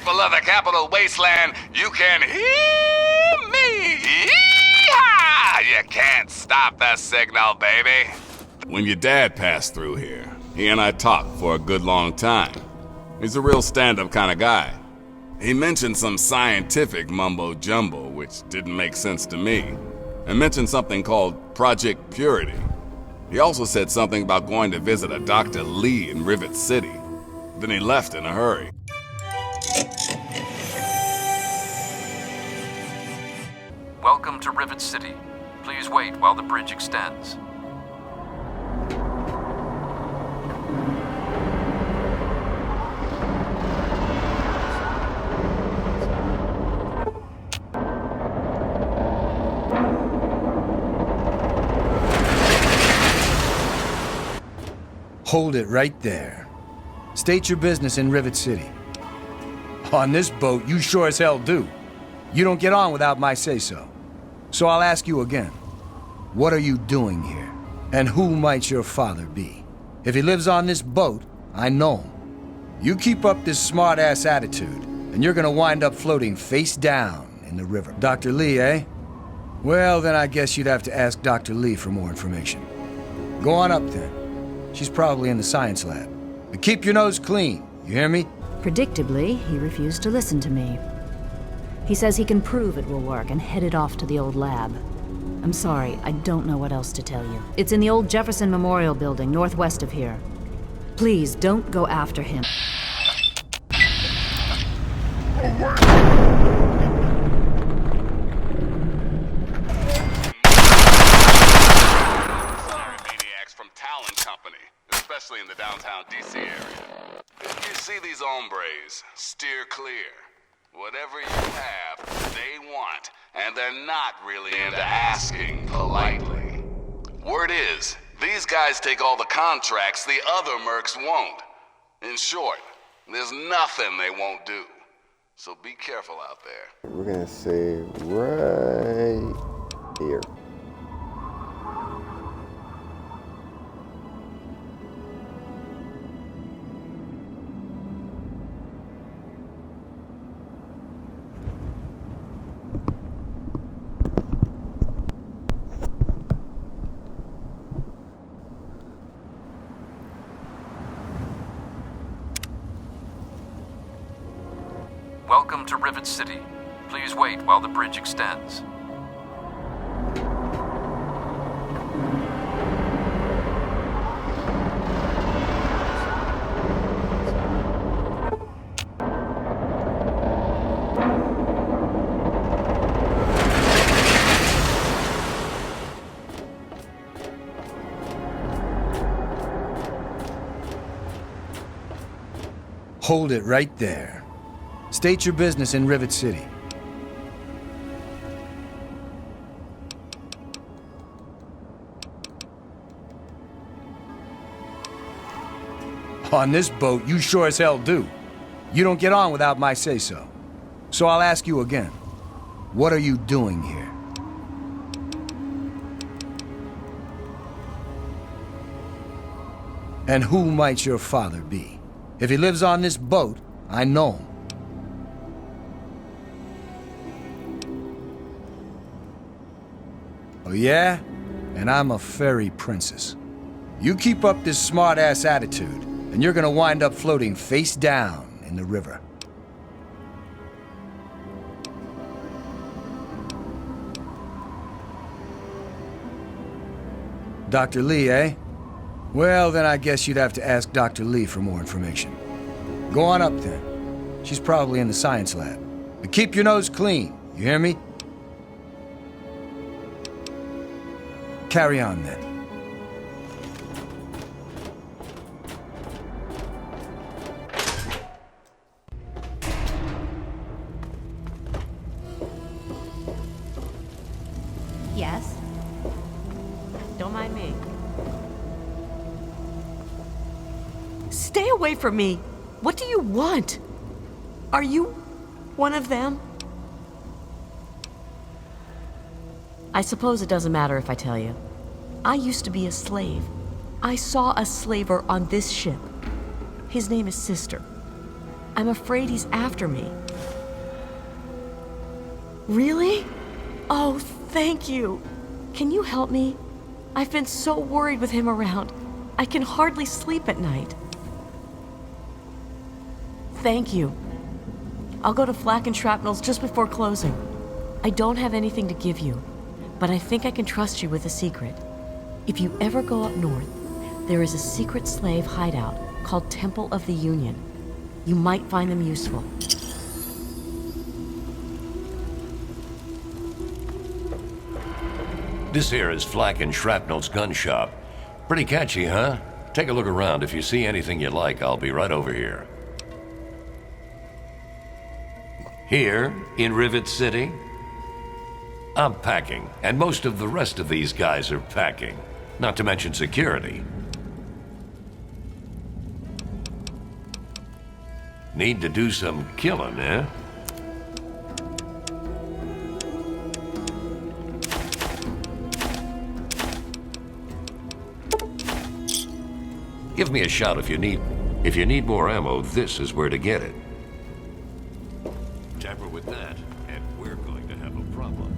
people of the Capital Wasteland, you can hear me! Yee-haw! You can't stop the signal, baby! When your dad passed through here, he and I talked for a good long time. He's a real stand-up kind of guy. He mentioned some scientific mumbo-jumbo, which didn't make sense to me, and mentioned something called Project Purity. He also said something about going to visit a Dr. Lee in Rivet City. Then he left in a hurry. Welcome to Rivet City. Please wait while the bridge extends. Hold it right there. State your business in Rivet City. On this boat, you sure as hell do. You don't get on without my say-so. So I'll ask you again. What are you doing here? And who might your father be? If he lives on this boat, I know him. You keep up this smart-ass attitude, and you're gonna wind up floating face down in the river. Dr. Lee, eh? Well, then I guess you'd have to ask Dr. Lee for more information. Go on up then. She's probably in the science lab. But keep your nose clean, you hear me? Predictably, he refused to listen to me. He says he can prove it will work and headed off to the old lab. I'm sorry, I don't know what else to tell you. It's in the old Jefferson Memorial Building, northwest of here. Please, don't go after him. Especially in the downtown DC area. If you see these hombres, steer clear. Whatever you have, they want, and they're not really into asking politely. Word is, these guys take all the contracts the other mercs won't. In short, there's nothing they won't do. So be careful out there. We're gonna say right here. Welcome to Rivet City. Please wait while the bridge extends. Hold it right there. State your business in Rivet City. On this boat, you sure as hell do. You don't get on without my say-so. So I'll ask you again. What are you doing here? And who might your father be? If he lives on this boat, I know him. Oh yeah? And I'm a fairy princess. You keep up this smart-ass attitude, and you're gonna wind up floating face down in the river. Dr. Lee, eh? Well, then I guess you'd have to ask Dr. Lee for more information. Go on up then. She's probably in the science lab. But keep your nose clean, you hear me? Carry on, then. Yes? Don't mind me. Stay away from me! What do you want? Are you one of them? I suppose it doesn't matter if I tell you. I used to be a slave. I saw a slaver on this ship. His name is Sister. I'm afraid he's after me. Really? Oh, thank you. Can you help me? I've been so worried with him around. I can hardly sleep at night. Thank you. I'll go to Flak and Shrapnel's just before closing. I don't have anything to give you, but I think I can trust you with a secret. If you ever go up north, there is a secret slave hideout called Temple of the Union. You might find them useful. This here is Flak and Shrapnel's gun shop. Pretty catchy, huh? Take a look around. If you see anything you like, I'll be right over here. Here, in Rivet City, I'm packing, and most of the rest of these guys are packing. Not to mention security. Need to do some killing, eh? Give me a shout if you need more ammo. This is where to get it. Tamper with that, and we're going to have a problem.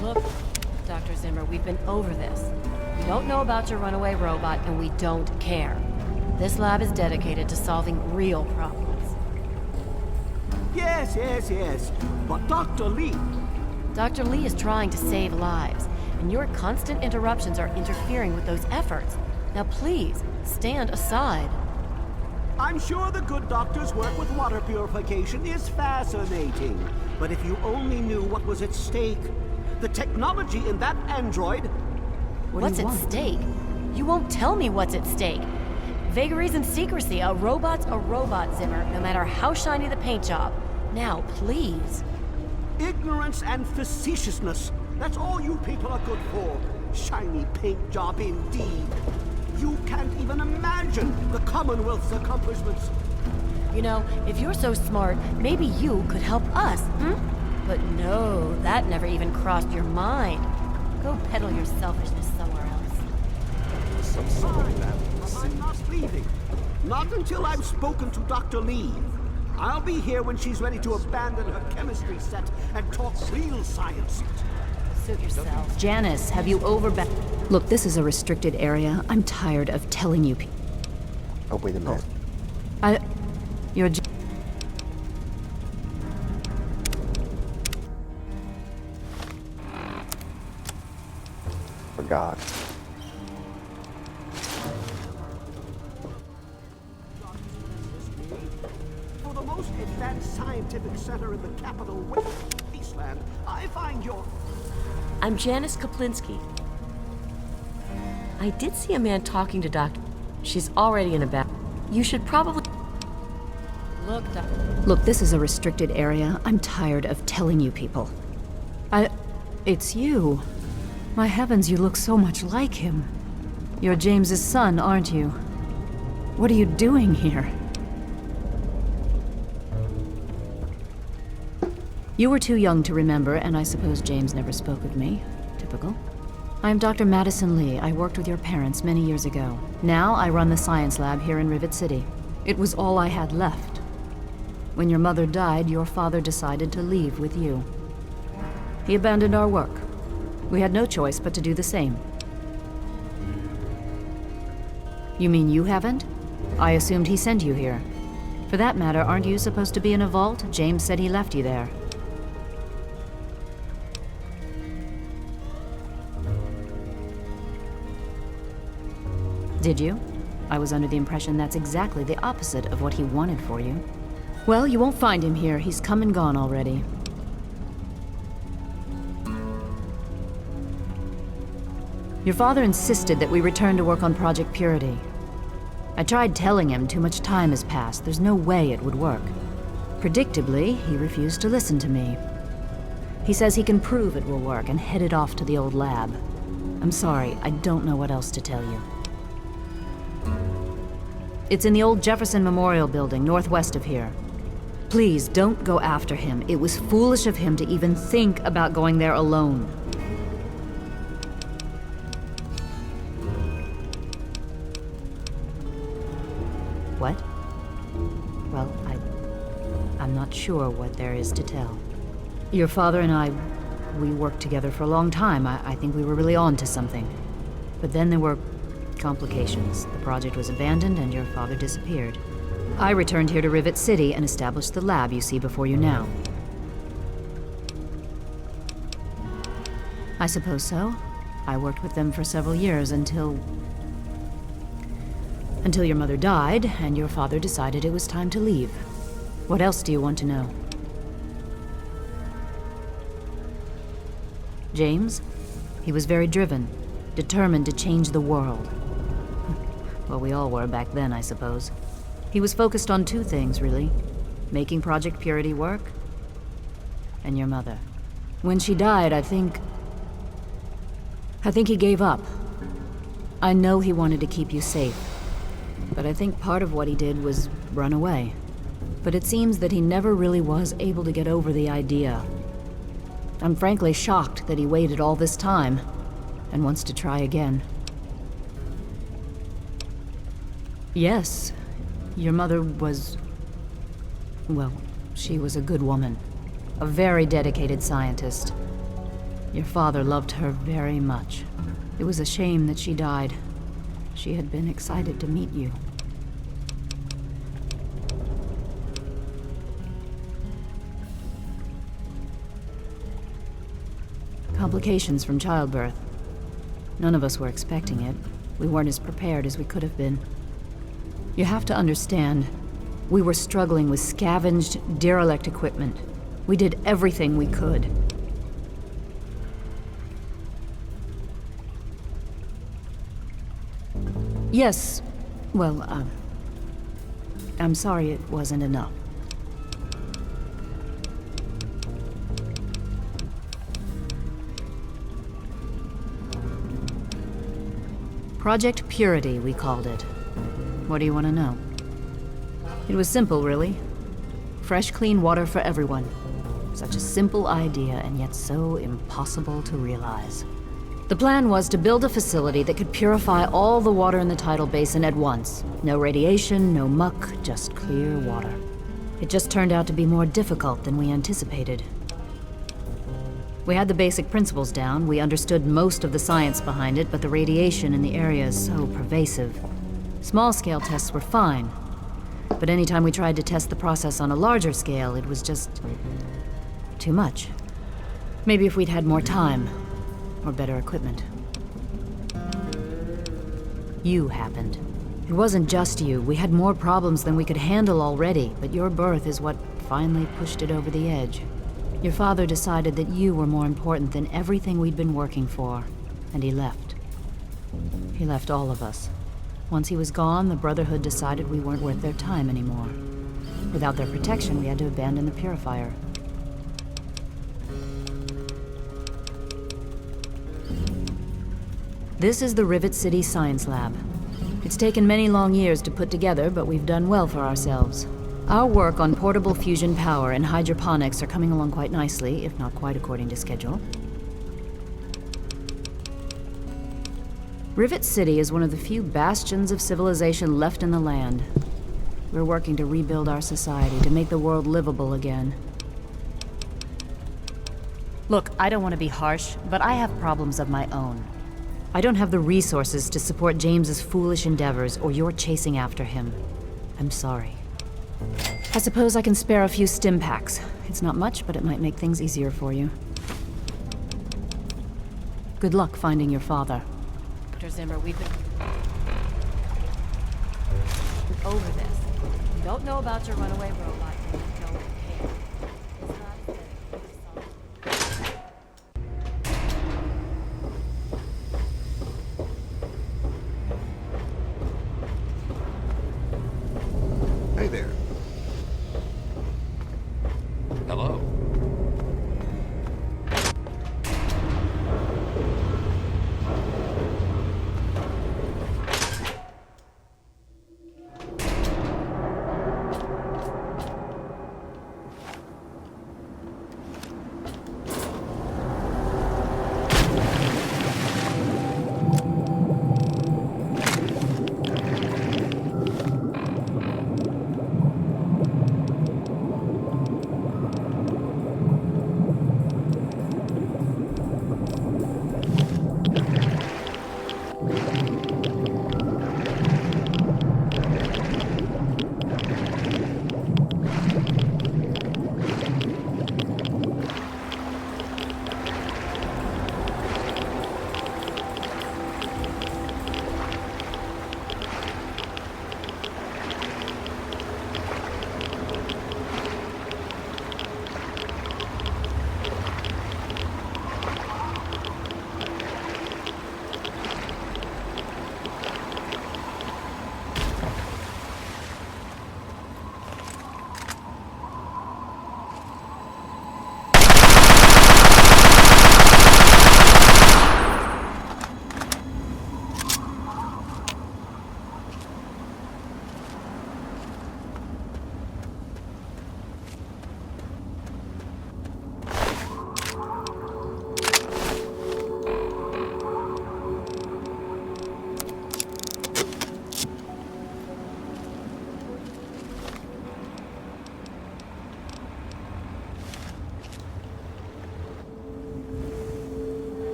Look, Dr. Zimmer, we've been over this. We don't know about your runaway robot, and we don't care. This lab is dedicated to solving real problems. Yes. But Dr. Lee... Dr. Lee is trying to save lives, and your constant interruptions are interfering with those efforts. Now please, stand aside. I'm sure the good doctor's work with water purification is fascinating. But if you only knew what was at stake, the technology in that android... What's at stake? You won't tell me what's at stake. Vagaries and secrecy. A robot's a robot, Zimmer, no matter how shiny the paint job. Now, please. Ignorance and facetiousness. That's all you people are good for. Shiny paint job indeed. You can't even imagine the Commonwealth's accomplishments. You know, if you're so smart, maybe you could help us, But no, that never even crossed your mind. Go peddle your selfishness somewhere else. I'm not leaving. Not until I've spoken to Dr. Lee. I'll be here when she's ready to abandon her chemistry set and talk real science. Suit yourself. Janice, have you Look, this is a restricted area. I'm tired of telling you Oh, wait a minute. You're... Forgot. For the most advanced scientific center in the capital wasteland, I find your... I'm Janice Kaplinsky. I did see a man talking to Dr. She's already in a bath. You should probably... Look, this is a restricted area. I'm tired of telling you people. It's you. My heavens, you look so much like him. You're James's son, aren't you? What are you doing here? You were too young to remember, and I suppose James never spoke of me. Typical. I'm Dr. Madison Lee. I worked with your parents many years ago. Now I run the science lab here in Rivet City. It was all I had left. When your mother died, your father decided to leave with you. He abandoned our work. We had no choice but to do the same. You mean you haven't? I assumed he sent you here. For that matter, aren't you supposed to be in a vault? James said he left you there. Did you? I was under the impression that's exactly the opposite of what he wanted for you. Well, you won't find him here. He's come and gone already. Your father insisted that we return to work on Project Purity. I tried telling him too much time has passed. There's no way it would work. Predictably, he refused to listen to me. He says he can prove it will work and headed off to the old lab. I'm sorry, I don't know what else to tell you. It's in the old Jefferson Memorial Building, northwest of here. Please, don't go after him. It was foolish of him to even think about going there alone. What? Well, I'm not sure what there is to tell. Your father and I, we worked together for a long time. I think we were really on to something. But then there were complications. The project was abandoned and your father disappeared. I returned here to Rivet City and established the lab you see before you now. I suppose so. I worked with them for several years until your mother died and your father decided it was time to leave. What else do you want to know? James? He was very driven, determined to change the world. Well, we all were back then, I suppose. He was focused on two things, really. Making Project Purity work, and your mother. When she died, I think he gave up. I know he wanted to keep you safe, but I think part of what he did was run away. But it seems that he never really was able to get over the idea. I'm frankly shocked that he waited all this time and wants to try again. Yes, your mother was... well, she was a good woman. A very dedicated scientist. Your father loved her very much. It was a shame that she died. She had been excited to meet you. Complications from childbirth. None of us were expecting it. We weren't as prepared as we could have been. You have to understand, we were struggling with scavenged, derelict equipment. We did everything we could. Yes, well, I'm sorry it wasn't enough. Project Purity, we called it. What do you want to know? It was simple, really. Fresh, clean water for everyone. Such a simple idea, and yet so impossible to realize. The plan was to build a facility that could purify all the water in the tidal basin at once. No radiation, no muck, just clear water. It just turned out to be more difficult than we anticipated. We had the basic principles down, we understood most of the science behind it, but the radiation in the area is so pervasive. Small-scale tests were fine, but anytime we tried to test the process on a larger scale, it was just... too much. Maybe if we'd had more time, or better equipment. You happened. It wasn't just you. We had more problems than we could handle already, but your birth is what finally pushed it over the edge. Your father decided that you were more important than everything we'd been working for, and he left. He left all of us. Once he was gone, the Brotherhood decided we weren't worth their time anymore. Without their protection, we had to abandon the purifier. This is the Rivet City Science Lab. It's taken many long years to put together, but we've done well for ourselves. Our work on portable fusion power and hydroponics are coming along quite nicely, if not quite according to schedule. Rivet City is one of the few bastions of civilization left in the land. We're working to rebuild our society, to make the world livable again. Look, I don't want to be harsh, but I have problems of my own. I don't have the resources to support James's foolish endeavors, or your chasing after him. I'm sorry. I suppose I can spare a few stim packs. It's not much, but it might make things easier for you. Good luck finding your father. Dr. Zimmer, we've been over this. We don't know about your runaway robot. We don't care. It's not Hey there.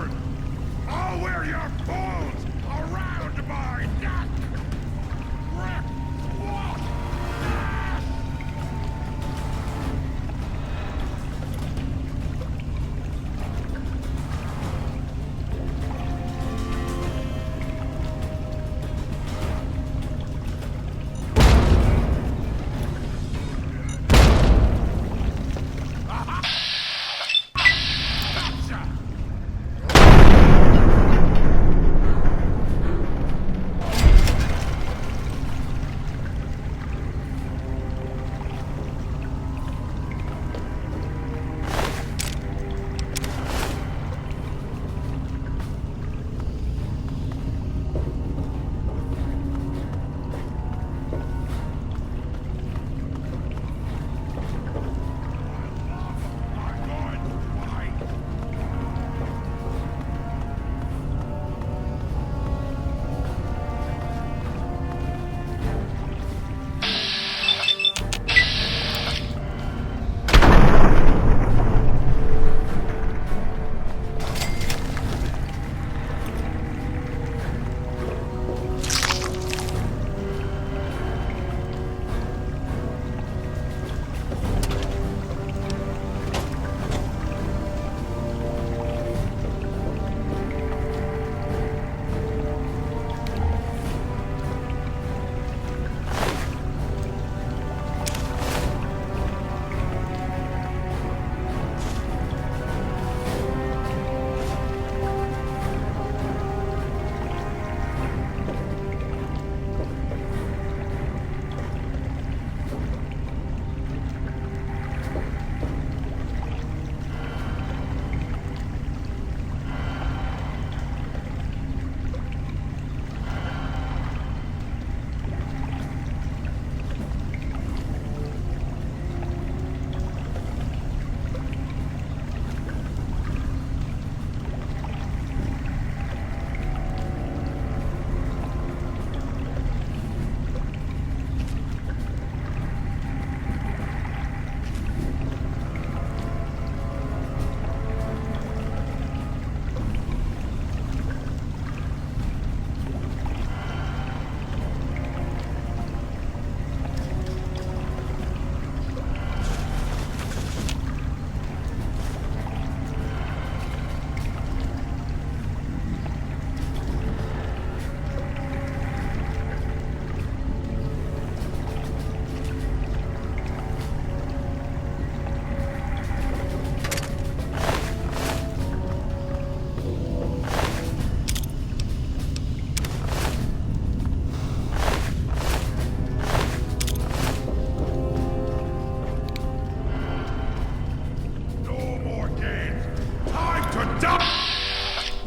bastard! I'll wear your bones around my neck! Rick, what?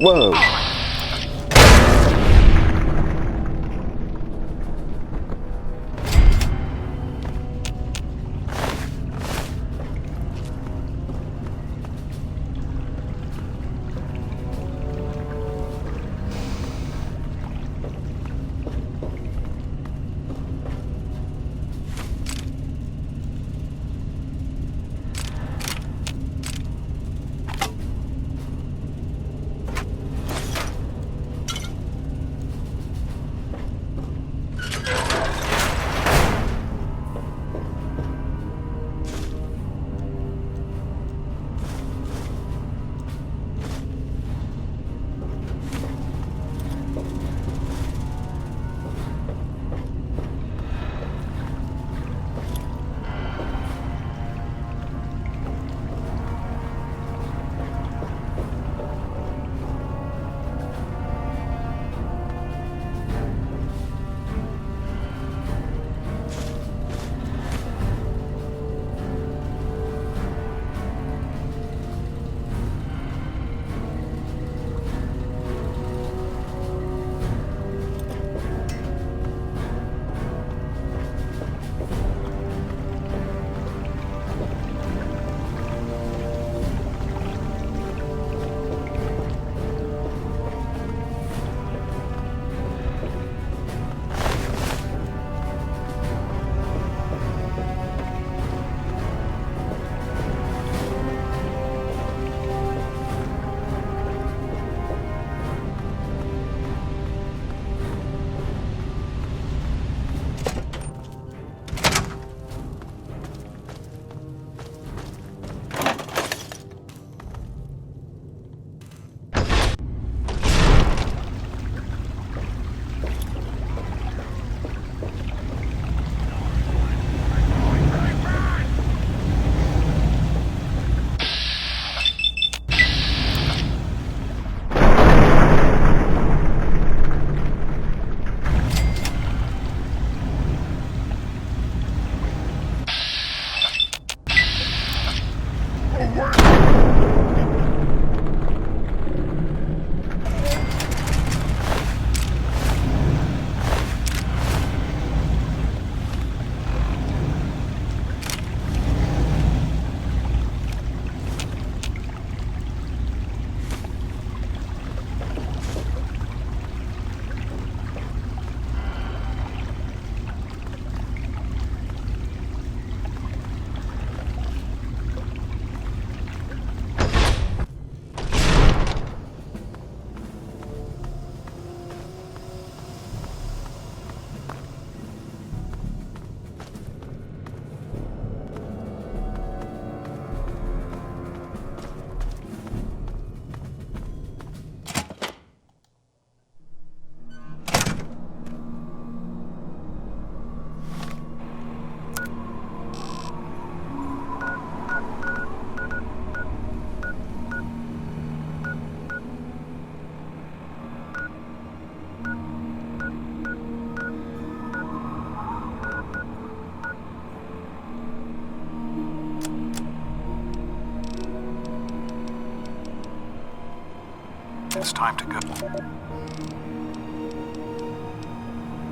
Whoa. It's time to go.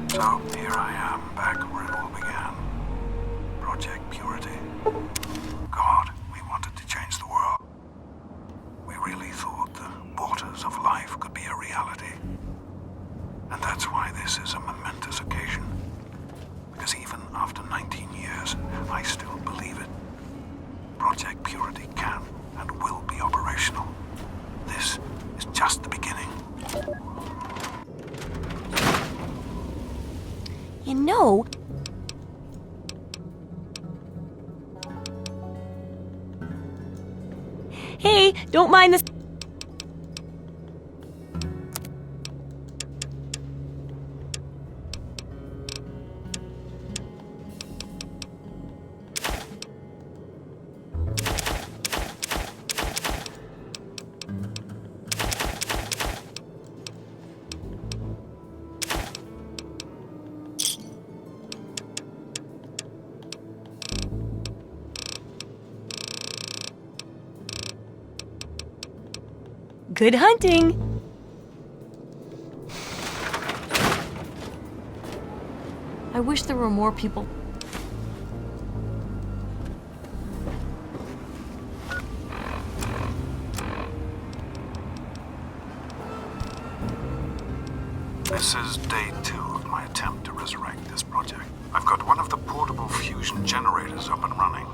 So, here I am, back where it all began. Project Purity. God, we wanted to change the world. We really thought the waters of life could be a reality. And that's why this is a momentous occasion. Because even after 19 years, I still believe it. Project Purity can and will be operational. This is just the beginning. You know... Hey, don't mind this... Good hunting! I wish there were more people. This is day 2 of my attempt to resurrect this project. I've got one of the portable fusion generators up and running,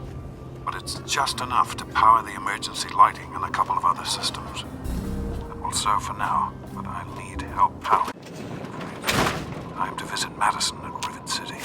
but it's just enough to power the emergency lighting and a couple of other systems. It will serve for now, but I need help powering. Time to visit Madison at Rivet City.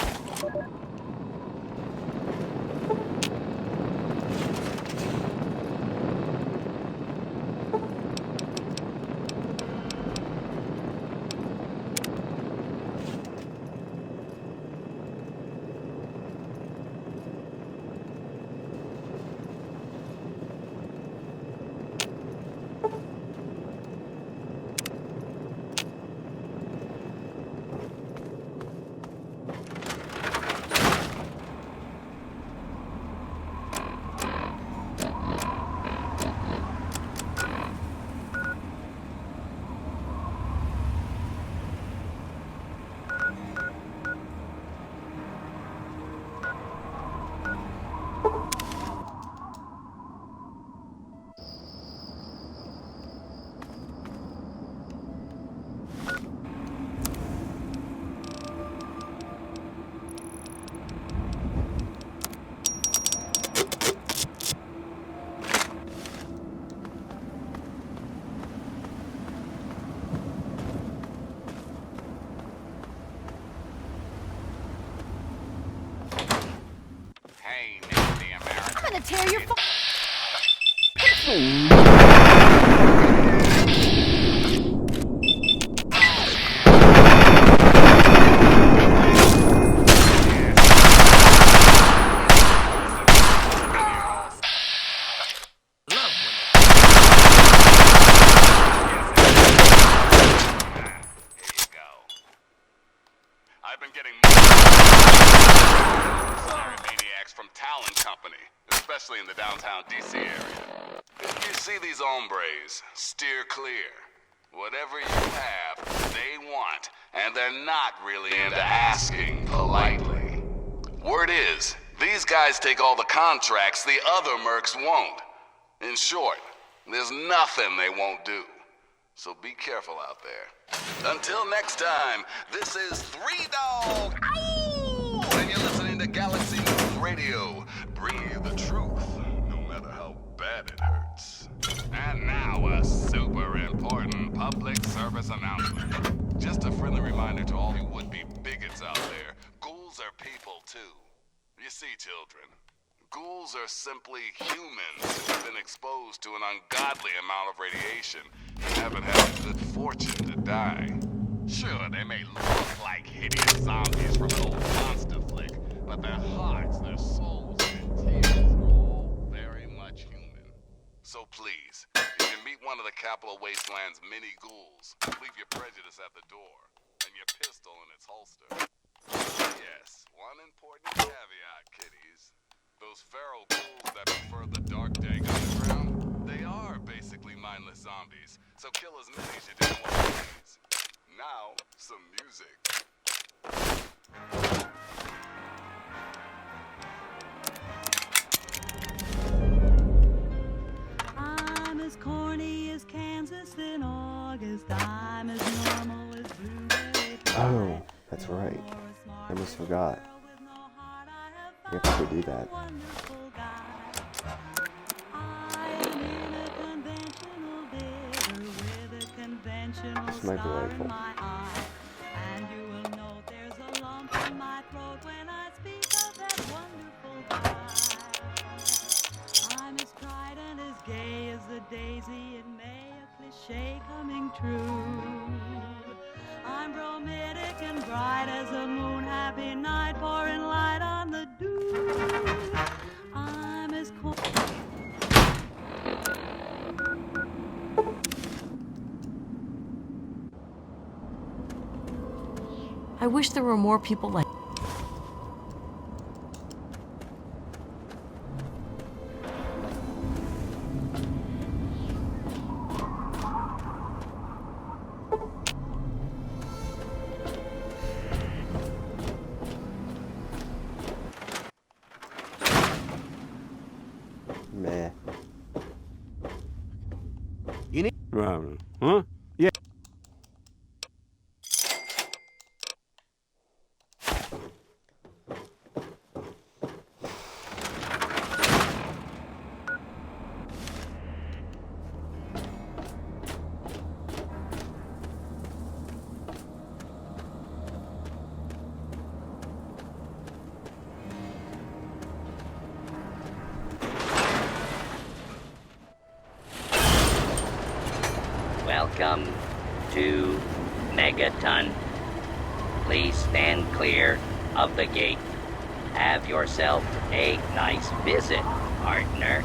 Tear your I've been getting maniacs from Talon Company, especially in the downtown DC area. If you see these hombres, steer clear. Whatever you have, they want, and they're not really into asking politely. Word is, these guys take all the contracts the other mercs won't. In short, there's nothing they won't do. So be careful out there. Until next time, this is Three Dog. Ow! And you're listening to Galaxy News Radio. Bringing you the truth, no matter how bad it hurts. And now a super important public service announcement. Just a friendly reminder to all you would-be bigots out there. Ghouls are people too. You see, children, ghouls are simply humans who've been exposed to an ungodly amount of radiation and haven't had the good fortune to die. Sure, they may look like hideous zombies from an old monster flick, but their hearts, their souls, and tears are all very much human. So please, if you meet one of the Capital Wasteland's mini ghouls, leave your prejudice at the door and your pistol in its holster. Yes, one important caveat, kiddies. Those feral ghouls that prefer the dark, dank underground, they are basically my mindless zombies, so kill as many as you didn't want to please. Now, some music. I'm as corny as Kansas in August. I'm as normal as blueberry pie. Oh, that's right. I almost forgot. You have to go do that. This might be delightful. And you will note there's a lump in my throat when I speak of that wonderful guy. I'm as bright and as gay as a daisy in May, a cliche coming true. I'm bromidic and bright as a moon, happy night, pouring light on the dew. I'm as cold. I wish there were more people like. Meh. You need. Huh? Yeah. Welcome to Megaton. Please stand clear of the gate. Have yourself a nice visit, partner.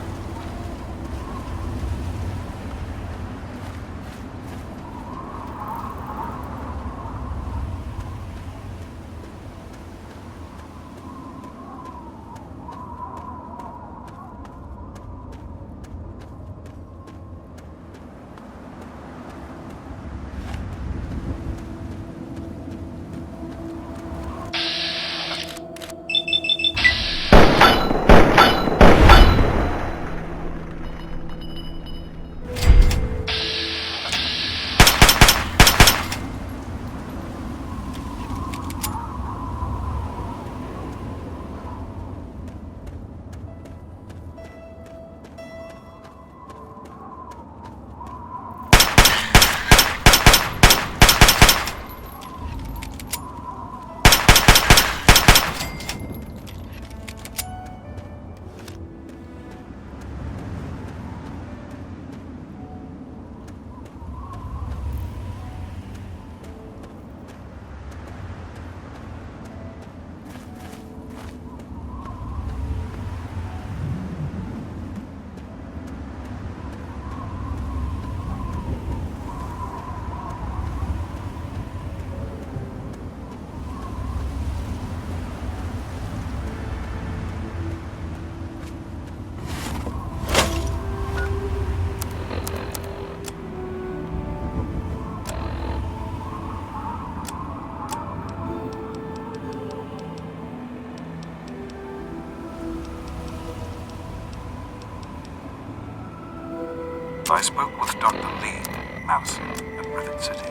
I spoke with Dr. Lee Madison at Rivet City.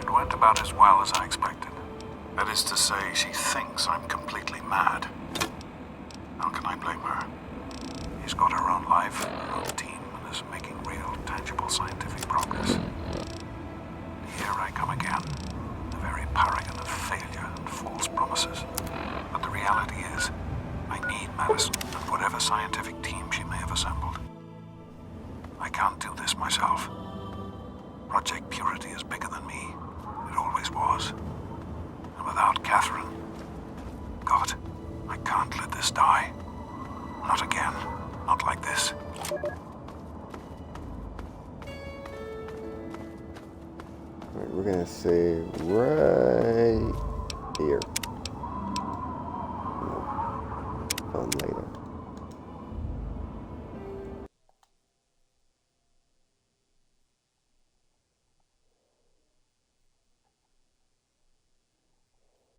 It went about as well as I expected. That is to say, she thinks I'm completely mad. How can I blame her? She's got her own life, her own team, and is making real, tangible scientific progress. Here I come again, the very paragon of failure and false promises. But the reality is, I need Madison and whatever scientific team she may have assembled. I can't do this myself. Project Purity is bigger than me. It always was. And without Catherine... God, I can't let this die. Not again. Not like this. Alright, we're gonna save right here.